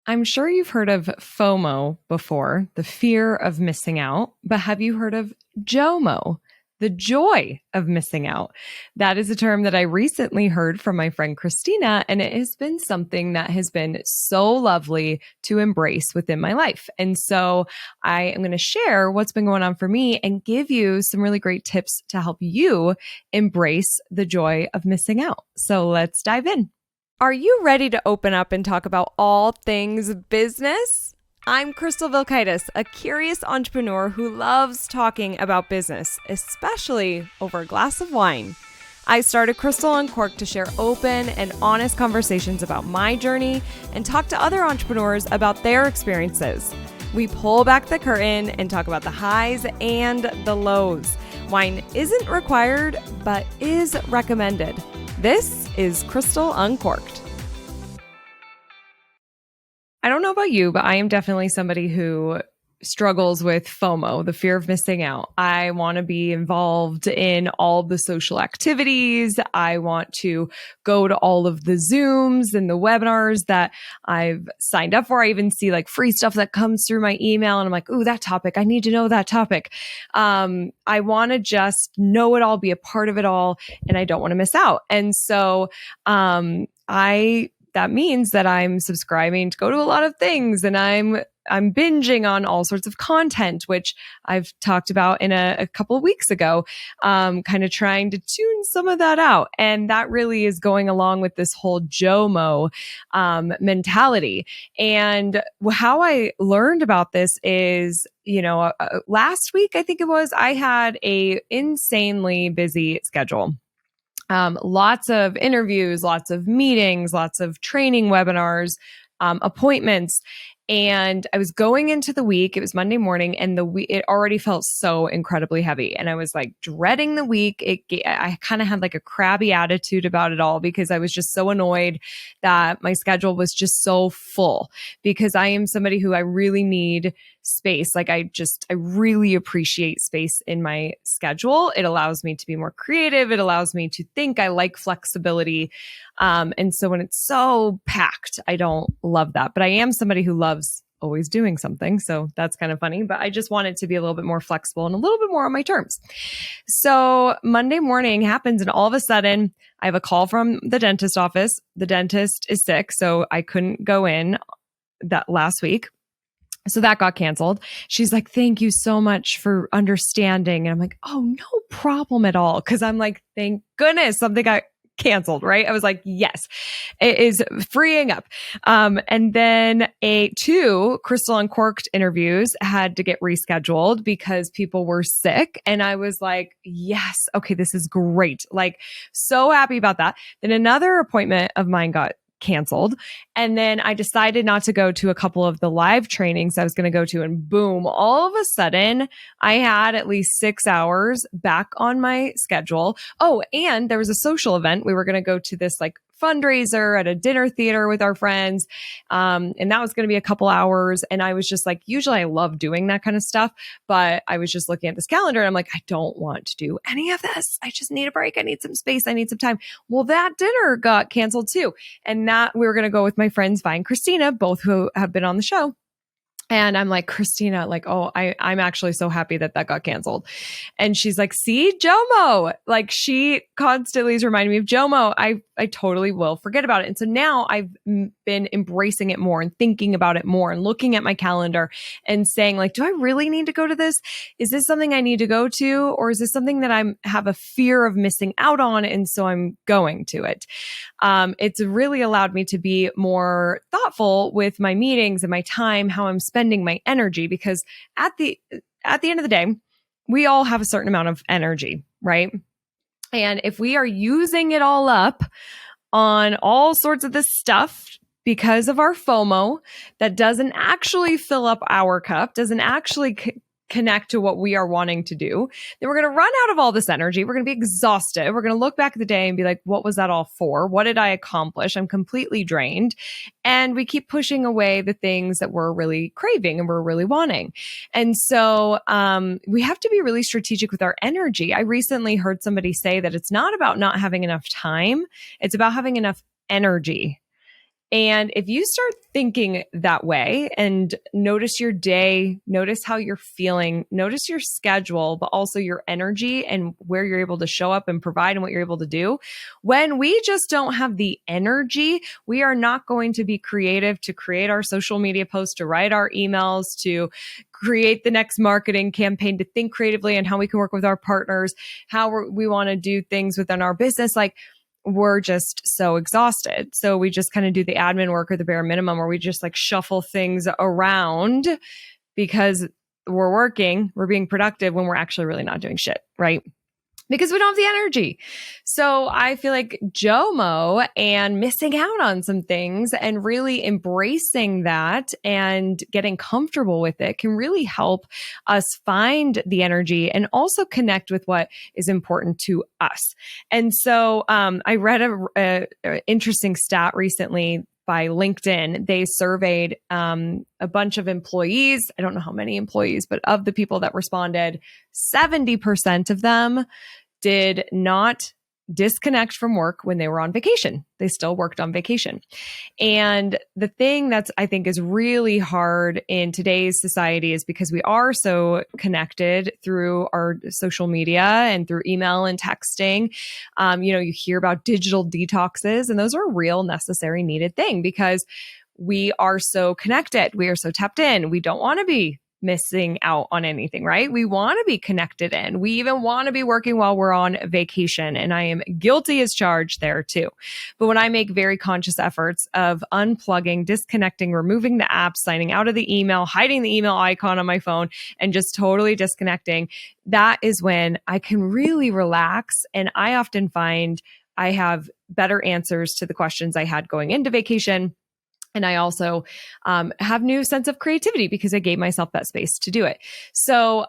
I'm sure you've heard of FOMO before, the fear of missing out, but have you heard of JOMO, the joy of missing out? That is a term that I recently heard from my friend Christina, and it has been something that has been so lovely to embrace within my life. And so I am going to share what's been going on for me and give you some really great tips to help you embrace the joy of missing out. So let's dive in. Are you ready to open up and talk about all things business? I'm Crystal Vilkaitis, a curious entrepreneur who loves talking about business, especially over a glass of wine. I started Crystal Uncorked to share open and honest conversations about my journey and talk to other entrepreneurs about their experiences. We pull back the curtain and talk about the highs and the lows. Wine isn't required, but is recommended. This is Crystal Uncorked. I don't know about you, but I am definitely somebody who struggles with FOMO, the fear of missing out. I want to be involved in all the social activities. I want to go to all of the Zooms and the webinars that I've signed up for. I even see like free stuff that comes through my email and I'm like, ooh, that topic. I need to know that topic. I want to just know it all, be a part of it all, and I don't want to miss out. And so that means that I'm subscribing to go to a lot of things, and I'm binging on all sorts of content, which I've talked about in a couple of weeks ago, kind of trying to tune some of that out. And that really is going along with this whole JOMO mentality. And how I learned about this is, last week, I think it was, I had a insanely busy schedule. Lots of interviews, lots of meetings, lots of training webinars, appointments. And I was going into the week, it was Monday morning, and it already felt so incredibly heavy. And I was like dreading the week. I kind of had like a crabby attitude about it all because I was just so annoyed that my schedule was just so full, because I am somebody who I really need space. Like I really appreciate space in my schedule. It allows me to be more creative. It allows me to think. I like flexibility. And so when it's so packed, I don't love that, but I am somebody who loves always doing something. So that's kind of funny, but I just wanted to be a little bit more flexible and a little bit more on my terms. So Monday morning happens, and all of a sudden I have a call from the dentist office. The dentist is sick, so I couldn't go in that last week. So that got canceled. She's like, thank you so much for understanding. And I'm like, oh, no problem at all. Cause I'm like, thank goodness something got canceled, right? I was like, yes, it is freeing up. And then two Crystal Uncorked interviews had to get rescheduled because people were sick. And I was like, yes, okay, this is great. Like, so happy about that. Then another appointment of mine got canceled. And then I decided not to go to a couple of the live trainings I was going to go to. And boom, all of a sudden I had at least 6 hours back on my schedule. Oh, and there was a social event. We were going to go to this like fundraiser at a dinner theater with our friends. And that was going to be a couple hours. And I was just like, usually I love doing that kind of stuff, but I was just looking at this calendar and I'm like, I don't want to do any of this. I just need a break. I need some space. I need some time. Well, that dinner got canceled too. And that we were going to go with my friends, Vi and Christina, both who have been on the show. And I'm like, Christina, like, oh, I'm actually so happy that got canceled. And she's like, see, JOMO. Like, she constantly is reminding me of JOMO. I totally will forget about it. And so now I've been embracing it more and thinking about it more and looking at my calendar and saying like, do I really need to go to this? Is this something I need to go to? Or is this something that have a fear of missing out on? And so I'm going to it. It's really allowed me to be more thoughtful with my meetings and my time, how I'm spending my energy, because at the end of the day, we all have a certain amount of energy, right? And if we are using it all up on all sorts of this stuff because of our FOMO that doesn't actually fill up our cup, doesn't actually connect to what we are wanting to do, then we're going to run out of all this energy. We're going to be exhausted. We're going to look back at the day and be like, what was that all for? What did I accomplish? I'm completely drained. And we keep pushing away the things that we're really craving and we're really wanting. And so we have to be really strategic with our energy. I recently heard somebody say that it's not about not having enough time. It's about having enough energy. And if you start thinking that way and notice your day, notice how you're feeling, notice your schedule, but also your energy and where you're able to show up and provide and what you're able to do. When we just don't have the energy, we are not going to be creative to create our social media posts, to write our emails, to create the next marketing campaign, to think creatively on how we can work with our partners, how we want to do things within our business. Like, we're just so exhausted. So we just kind of do the admin work or the bare minimum, or we just like shuffle things around because we're working, we're being productive when we're actually really not doing shit, right? Because we don't have the energy. So I feel like JOMO and missing out on some things and really embracing that and getting comfortable with it can really help us find the energy and also connect with what is important to us. And so I read a interesting stat recently by LinkedIn. They surveyed a bunch of employees. I don't know how many employees, but of the people that responded, 70% of them did not disconnect from work when they were on vacation. They still worked on vacation. And the thing that's, I think, is really hard in today's society is because we are so connected through our social media and through email and texting. You hear about digital detoxes, and those are a real necessary, needed thing because we are so connected. We are so tapped in. We don't want to be missing out on anything, right? We want to be connected in. We even want to be working while we're on vacation. And I am guilty as charged there too. But when I make very conscious efforts of unplugging, disconnecting, removing the app, signing out of the email, hiding the email icon on my phone, and just totally disconnecting, that is when I can really relax. And I often find I have better answers to the questions I had going into vacation. And I also have new sense of creativity because I gave myself that space to do it. So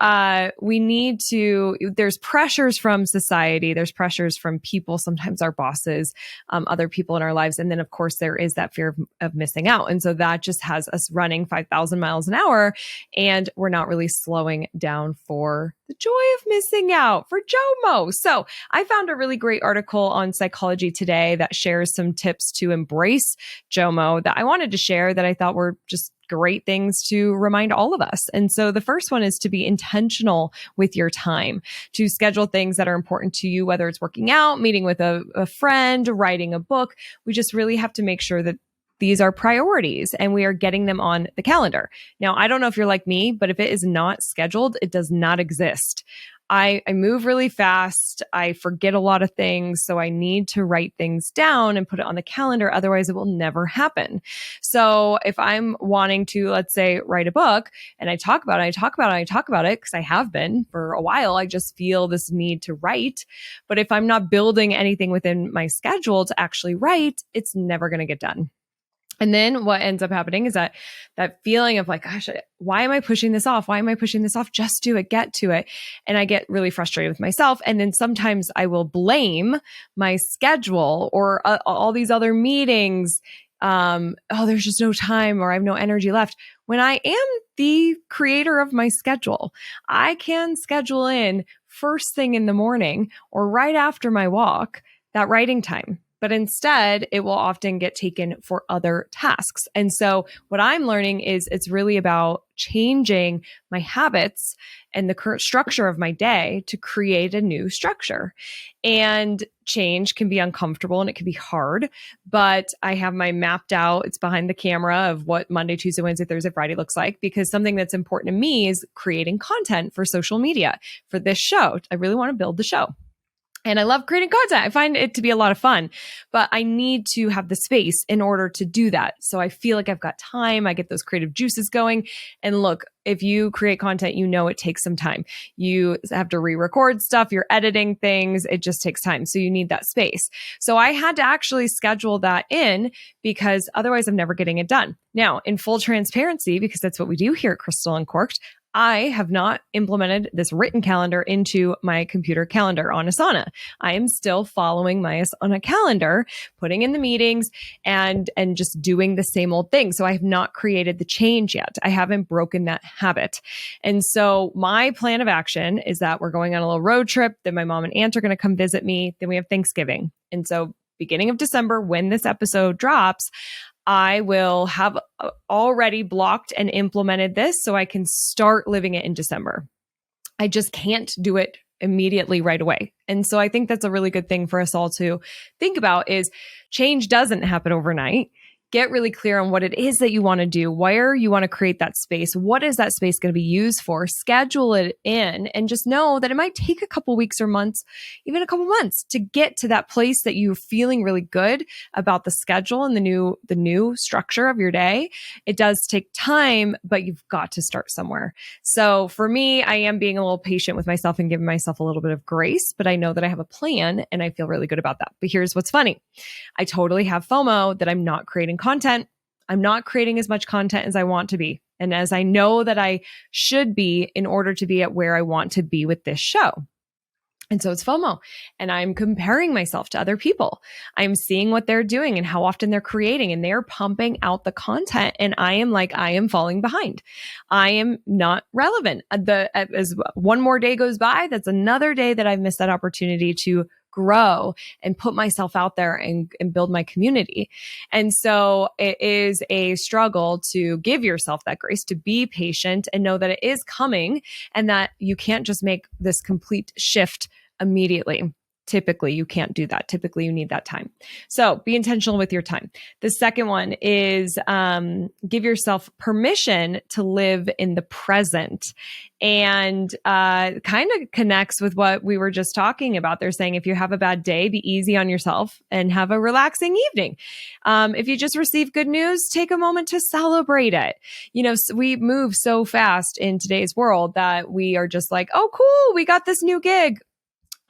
there's pressures from society. There's pressures from people, sometimes our bosses, other people in our lives. And then, of course, there is that fear of missing out. And so that just has us running 5,000 miles an hour, and we're not really slowing down for the joy of missing out, for JOMO. So I found a really great article on Psychology Today that shares some tips to embrace JOMO that I wanted to share that I thought were just great things to remind all of us. And so the first one is to be intentional with your time, to schedule things that are important to you, whether it's working out, meeting with a friend, writing a book. We just really have to make sure that these are priorities and we are getting them on the calendar. Now, I don't know if you're like me, but if it is not scheduled, it does not exist. I move really fast. I forget a lot of things. So I need to write things down and put it on the calendar. Otherwise, it will never happen. So if I'm wanting to, let's say, write a book and I talk about it because I have been for a while, I just feel this need to write. But if I'm not building anything within my schedule to actually write, it's never going to get done. And then what ends up happening is that feeling of like, gosh, why am I pushing this off? Why am I pushing this off? Just do it, get to it. And I get really frustrated with myself. And then sometimes I will blame my schedule or all these other meetings. There's just no time or I have no energy left. When I am the creator of my schedule, I can schedule in first thing in the morning or right after my walk, that writing time. But instead, it will often get taken for other tasks. And so what I'm learning is it's really about changing my habits and the current structure of my day to create a new structure. And change can be uncomfortable and it can be hard, but I have my mapped out, it's behind the camera of what Monday, Tuesday, Wednesday, Thursday, Friday looks like, because something that's important to me is creating content for social media for this show. I really want to build the show. And I love creating content. I find it to be a lot of fun, but I need to have the space in order to do that. So I feel like I've got time. I get those creative juices going. And look, if you create content, you know it takes some time. You have to re-record stuff. You're editing things. It just takes time. So you need that space. So I had to actually schedule that in because otherwise I'm never getting it done. Now, in full transparency, because that's what we do here at Crystal Uncorked, I have not implemented this written calendar into my computer calendar on Asana. I am still following my Asana calendar, putting in the meetings and just doing the same old thing. So I have not created the change yet. I haven't broken that habit. And so my plan of action is that we're going on a little road trip. Then my mom and aunt are going to come visit me. Then we have Thanksgiving. And so beginning of December, when this episode drops, I will have already blocked and implemented this so I can start living it in December. I just can't do it immediately right away. And so I think that's a really good thing for us all to think about is change doesn't happen overnight. Get really clear on what it is that you want to do, where you want to create that space, what is that space going to be used for, schedule it in, and just know that it might take a couple weeks or months, even a couple months to get to that place that you're feeling really good about the schedule and the new structure of your day. It does take time, but you've got to start somewhere. So for me, I am being a little patient with myself and giving myself a little bit of grace, but I know that I have a plan and I feel really good about that. But here's what's funny. I totally have FOMO that I'm not creating content. I'm not creating as much content as I want to be. And as I know that I should be in order to be at where I want to be with this show. And so it's FOMO. And I'm comparing myself to other people. I'm seeing what they're doing and how often they're creating and they're pumping out the content. And I am falling behind. I am not relevant. As one more day goes by, that's another day that I've missed that opportunity to grow and put myself out there and build my community. And so it is a struggle to give yourself that grace, to be patient and know that it is coming and that you can't just make this complete shift immediately. Typically, you can't do that. Typically, you need that time. So be intentional with your time. The second one is give yourself permission to live in the present. And kind of connects with what we were just talking about. They're saying if you have a bad day, be easy on yourself and have a relaxing evening. If you just receive good news, take a moment to celebrate it. You know, we move so fast in today's world that we are just like, oh, cool, we got this new gig.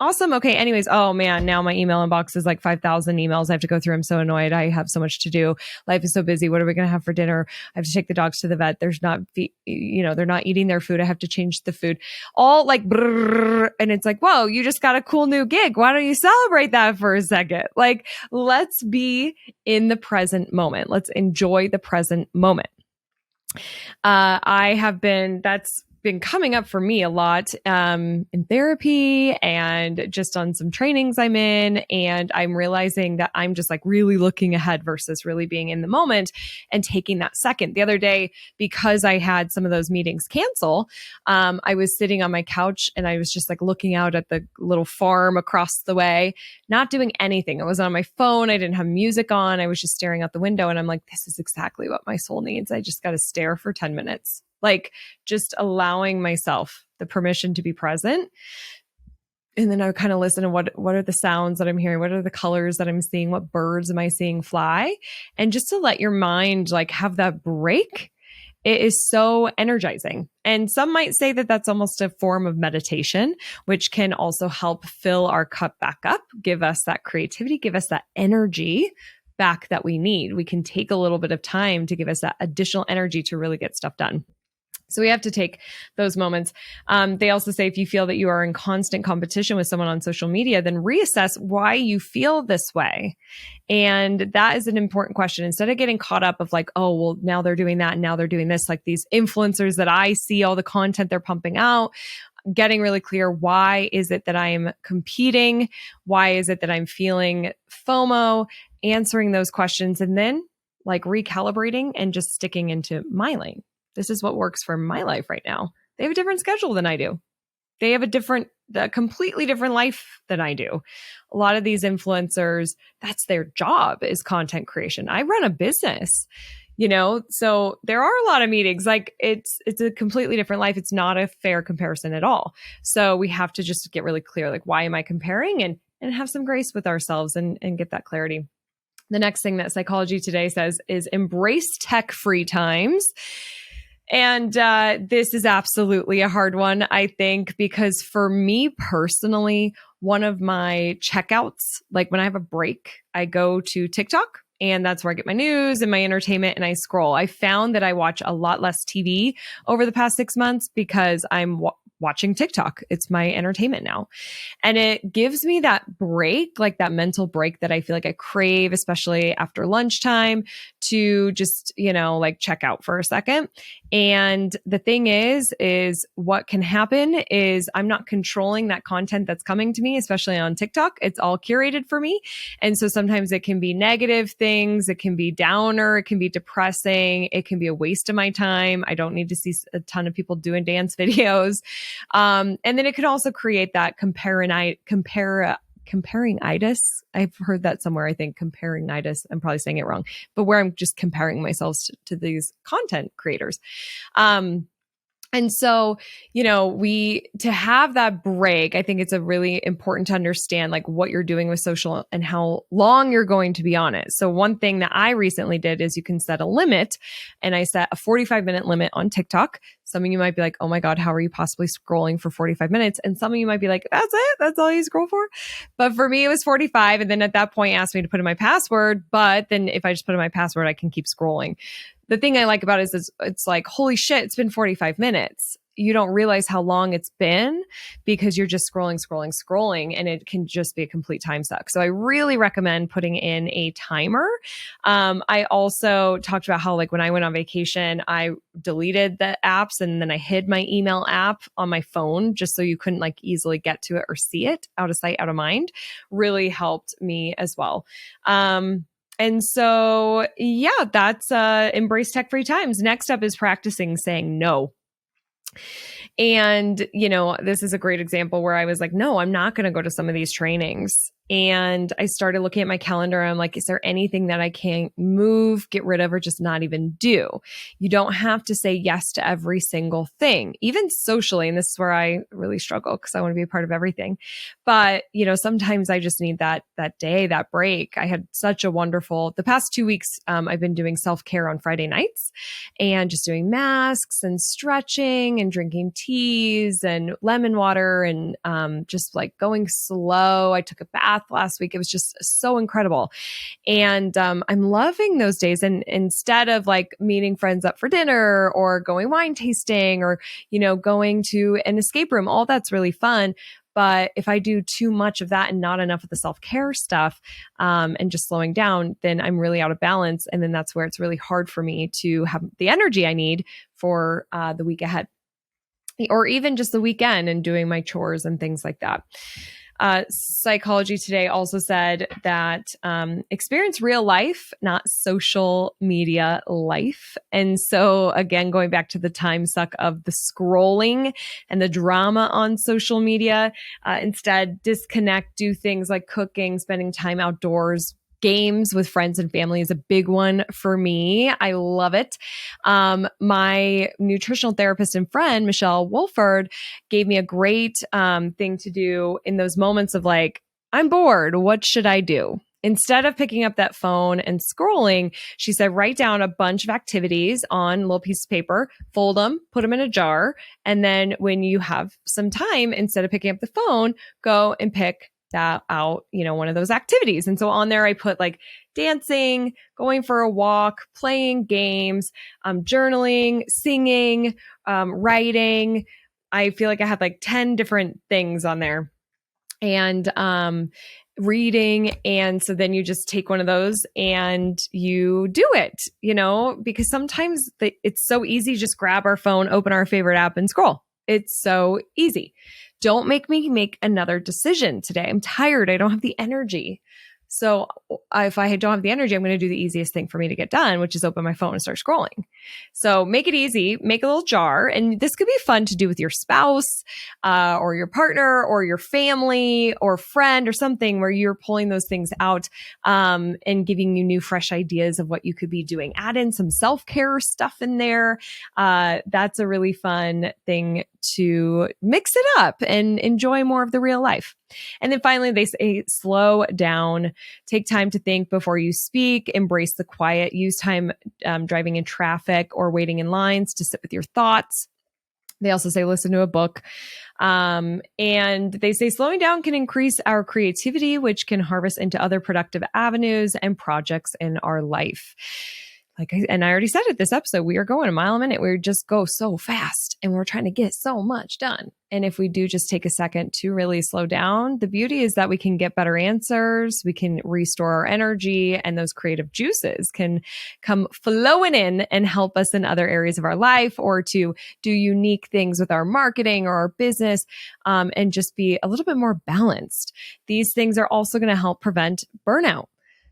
Awesome. Okay. Anyways, oh man, now my email inbox is like 5,000 emails I have to go through. I'm so annoyed. I have so much to do. Life is so busy. What are we going to have for dinner? I have to take the dogs to the vet. They're not eating their food. I have to change the food. All like, brrr, and it's like, whoa, you just got a cool new gig. Why don't you celebrate that for a second? Like, let's be in the present moment. Let's enjoy the present moment. That's been coming up for me a lot in therapy and just on some trainings I'm in. And I'm realizing that I'm just like really looking ahead versus really being in the moment and taking that second. The other day, because I had some of those meetings cancel, I was sitting on my couch and I was just like looking out at the little farm across the way, not doing anything. I wasn't on my phone. I didn't have music on. I was just staring out the window and I'm like, this is exactly what my soul needs. I just got to stare for 10 minutes. Like just allowing myself the permission to be present. And then I would kind of listen to what are the sounds that I'm hearing? What are the colors that I'm seeing? What birds am I seeing fly? And just to let your mind like have that break, it is so energizing. And some might say that that's almost a form of meditation, which can also help fill our cup back up, give us that creativity, give us that energy back that we need. We can take a little bit of time to give us that additional energy to really get stuff done. So we have to take those moments. They also say if you feel that you are in constant competition with someone on social media, then reassess why you feel this way. And that is an important question. Instead of getting caught up of like, oh, well, now they're doing that and now they're doing this, like these influencers that I see all the content they're pumping out, getting really clear, why is it that I'm competing? Why is it that I'm feeling FOMO? Answering those questions and then like recalibrating and just sticking into my lane. This is what works for my life right now. They have a different schedule than I do. They have a completely different life than I do. A lot of these influencers, that's their job is content creation. I run a business, so there are a lot of meetings. Like it's a completely different life. It's not a fair comparison at all. So we have to just get really clear, like, why am I comparing and have some grace with ourselves and get that clarity. The next thing that Psychology Today says is embrace tech-free times. And this is absolutely a hard one, I think, because for me personally, one of my checkouts, like when I have a break, I go to TikTok and that's where I get my news and my entertainment and I scroll. I found that I watch a lot less TV over the past 6 months because I'm watching TikTok. It's my entertainment now. And it gives me that break, like that mental break that I feel like I crave, especially after lunchtime, to just, like check out for a second. And the thing is what can happen is I'm not controlling that content that's coming to me, especially on TikTok. It's all curated for me. And so sometimes it can be negative things. It can be downer. It can be depressing. It can be a waste of my time. I don't need to see a ton of people doing dance videos. And then it could also create that comparingitis. I've heard that somewhere, I think, comparingitis. I'm probably saying it wrong, but where I'm just comparing myself to these content creators. And so, to have that break, I think it's a really important to understand like what you're doing with social and how long you're going to be on it. So one thing that I recently did is you can set a limit, and I set a 45-minute limit on TikTok. Some of you might be like, oh my God, how are you possibly scrolling for 45 minutes? And some of you might be like, that's it? That's all you scroll for? But for me, it was 45. And then at that point, it asked me to put in my password. But then if I just put in my password, I can keep scrolling. The thing I like about it is it's like, holy shit, it's been 45 minutes. You don't realize how long it's been because you're just scrolling, and it can just be a complete time suck. So I really recommend putting in a timer. I also talked about how like when I went on vacation, I deleted the apps and then I hid my email app on my phone just so you couldn't like easily get to it or see it. Out of sight, out of mind really helped me as well. And so, yeah, that's embrace tech-free times. Next up is practicing saying no. And, this is a great example where I was like, no, I'm not going to go to some of these trainings. And I started looking at my calendar. I'm like, is there anything that I can move, get rid of, or just not even do? You don't have to say yes to every single thing, even socially. And this is where I really struggle because I want to be a part of everything. But, sometimes I just need that day, that break. I had such a wonderful, the past 2 weeks, I've been doing self-care on Friday nights and just doing masks and stretching and drinking teas and lemon water and just like going slow. I took a bath last week. It was just so incredible. And I'm loving those days. And instead of like meeting friends up for dinner or going wine tasting or, going to an escape room, all that's really fun. But if I do too much of that and not enough of the self-care stuff and just slowing down, then I'm really out of balance. And then that's where it's really hard for me to have the energy I need for the week ahead or even just the weekend and doing my chores and things like that. Psychology Today also said that experience real life, not social media life. And so again, going back to the time suck of the scrolling and the drama on social media, instead disconnect, do things like cooking, spending time outdoors. Games with friends and family is a big one for me. I love it. My nutritional therapist and friend, Michelle Wolford, gave me a great thing to do in those moments of like, I'm bored. What should I do? Instead of picking up that phone and scrolling, she said, write down a bunch of activities on a little piece of paper, fold them, put them in a jar. And then when you have some time, instead of picking up the phone, go and pick that out, one of those activities. And so on there, I put like dancing, going for a walk, playing games, journaling, singing, writing. I feel like I had like 10 different things on there and, reading. And so then you just take one of those and you do it, because sometimes it's so easy. Just grab our phone, open our favorite app and scroll. It's so easy. Don't make me make another decision today. I'm tired. I don't have the energy. So if I don't have the energy, I'm going to do the easiest thing for me to get done, which is open my phone and start scrolling. So make it easy, make a little jar. And this could be fun to do with your spouse or your partner or your family or friend or something where you're pulling those things out and giving you new, fresh ideas of what you could be doing. Add in some self-care stuff in there. That's a really fun thing to mix it up and enjoy more of the real life. And then finally, they say, slow down, take time to think before you speak, embrace the quiet, use time driving in traffic or waiting in lines to sit with your thoughts. They also say, listen to a book. And they say slowing down can increase our creativity, which can harvest into other productive avenues and projects in our life. And I already said it this episode, we are going a mile a minute. We just go so fast and we're trying to get so much done. And if we do just take a second to really slow down, the beauty is that we can get better answers, we can restore our energy, and those creative juices can come flowing in and help us in other areas of our life, or to do unique things with our marketing or our business, and just be a little bit more balanced. These things are also going to help prevent burnout.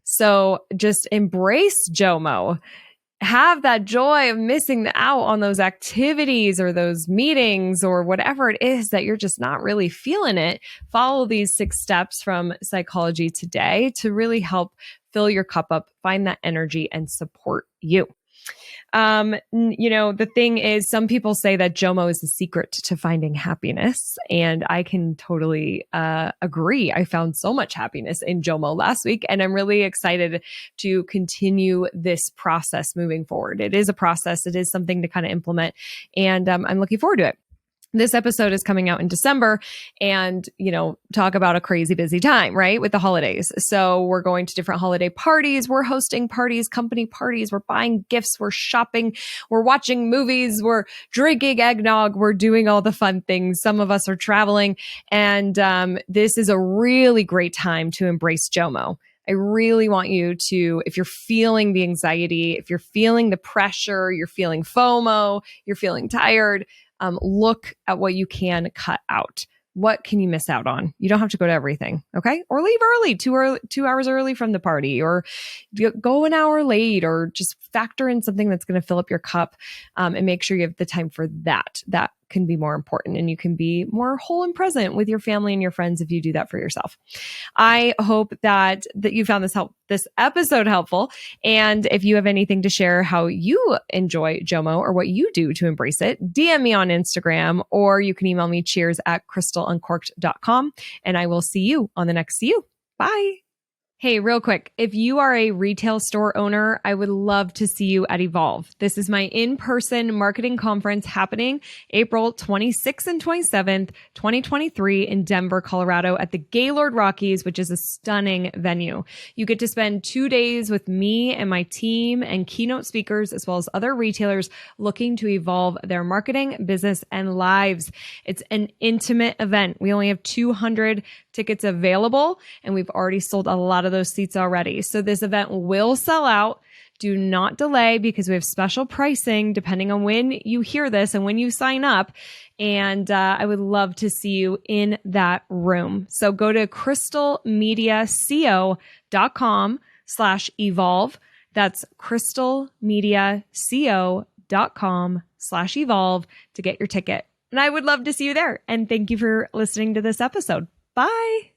So just embrace JOMO. Have that joy of missing out on those activities or those meetings or whatever it is that you're just not really feeling it. Follow these 6 steps from Psychology Today to really help fill your cup up, find that energy, and support you. The thing is, some people say that JOMO is the secret to finding happiness. And I can totally agree. I found so much happiness in JOMO last week, and I'm really excited to continue this process moving forward. It is a process. It is something to kind of implement, and I'm looking forward to it. This episode is coming out in December, and, talk about a crazy busy time, right? With the holidays. So we're going to different holiday parties. We're hosting parties, company parties. We're buying gifts. We're shopping. We're watching movies. We're drinking eggnog. We're doing all the fun things. Some of us are traveling. And this is a really great time to embrace JOMO. I really want you to, if you're feeling the anxiety, if you're feeling the pressure, you're feeling FOMO, you're feeling tired, look at what you can cut out. What can you miss out on? You don't have to go to everything, okay? Or leave early, 2 hours early from the party, or go an hour late, or just factor in something that's going to fill up your cup, and make sure you have the time for that. That can be more important, and you can be more whole and present with your family and your friends if you do that for yourself. I hope that you found this episode helpful. And if you have anything to share how you enjoy JOMO or what you do to embrace it, DM me on Instagram, or you can email me cheers@crystaluncorked.com, and I will see you on the next See You. Bye. Hey, real quick, if you are a retail store owner, I would love to see you at Evolve. This is my in-person marketing conference happening April 26th and 27th, 2023 in Denver, Colorado at the Gaylord Rockies, which is a stunning venue. You get to spend 2 days with me and my team and keynote speakers, as well as other retailers looking to evolve their marketing, business, and lives. It's an intimate event. We only have 200 tickets available, and we've already sold a lot of those seats already. So this event will sell out. Do not delay, because we have special pricing depending on when you hear this and when you sign up. And I would love to see you in that room. So go to crystalmediaco.com/evolve. That's crystalmediaco.com/evolve to get your ticket. And I would love to see you there. And thank you for listening to this episode. Bye.